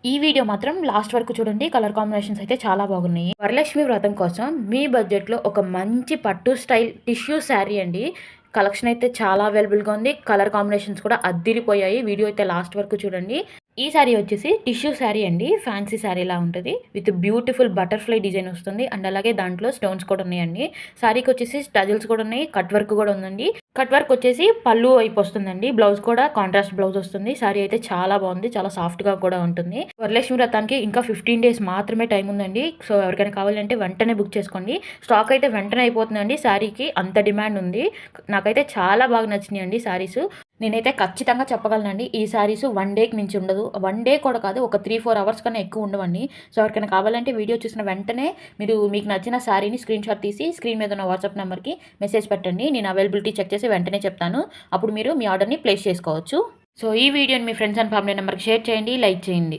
ఈ వీడియో మాత్రం లాస్ట్ వరకు చూడండి. కలర్ కాంబినేషన్స్ అయితే చాలా బాగున్నాయి. వరలక్ష్మి వ్రతం కోసం మీ బడ్జెట్లో ఒక మంచి పట్టు స్టైల్ టిష్యూ శారీ అండి. కలెక్షన్ అయితే చాలా అవైలబుల్గా ఉంది. కలర్ కాంబినేషన్స్ కూడా అద్దిరిపోయాయి. వీడియో అయితే లాస్ట్ వరకు చూడండి. ఈ శారీ వచ్చేసి టిష్యూ శారీ అండి. ఫ్యాన్సీ శారీలా ఉంటుంది. విత్ బ్యూటిఫుల్ బటర్ఫ్లై డిజైన్ వస్తుంది. అండ్ అలాగే దాంట్లో స్టోన్స్ కూడా ఉన్నాయండి. శారీకి వచ్చేసి స్టజిల్స్ కూడా ఉన్నాయి. కట్ వర్క్ కూడా ఉందండి. కట్ వర్క్ వచ్చేసి పళ్ళు వైపు వస్తుందండి. బ్లౌజ్ కూడా కాంట్రాస్ట్ బ్లౌజ్ వస్తుంది. శారీ అయితే చాలా బాగుంది. చాలా సాఫ్ట్గా కూడా ఉంటుంది. వరలక్ష్మి వ్రతానికి ఇంకా 15 డేస్ మాత్రమే టైం ఉందండి. సో ఎవరికైనా కావాలంటే వెంటనే బుక్ చేసుకోండి. స్టాక్ అయితే వెంటనే అయిపోతుందండి. శారీకి అంత డిమాండ్ ఉంది. నాకైతే చాలా బాగా నచ్చినాయి అండి శారీస్. నేనైతే ఖచ్చితంగా చెప్పగలనండి, ఈ శారీస్ 1 డేకి మించి ఉండదు. 1 డే కూడా కాదు, ఒక 3-4 అవర్స్ కన్నా ఎక్కువ ఉండవండి. సో ఎవరికైనా కావాలంటే వీడియో చూసిన వెంటనే మీకు నచ్చిన శారీని స్క్రీన్ షాట్ తీసి స్క్రీన్ మీద ఉన్న వాట్సాప్ నెంబర్కి మెసేజ్ పెట్టండి. నేను అవైలబిలిటీ చెక్ చేసి వెంటనే చెప్తాను. అప్పుడు మీరు మీ ఆర్డర్ని ప్లేస్ చేసుకోవచ్చు. సో ఈ వీడియోని మీ ఫ్రెండ్స్ అండ్ ఫ్యామిలీ నెంబర్కి షేర్ చేయండి, లైక్ చేయండి.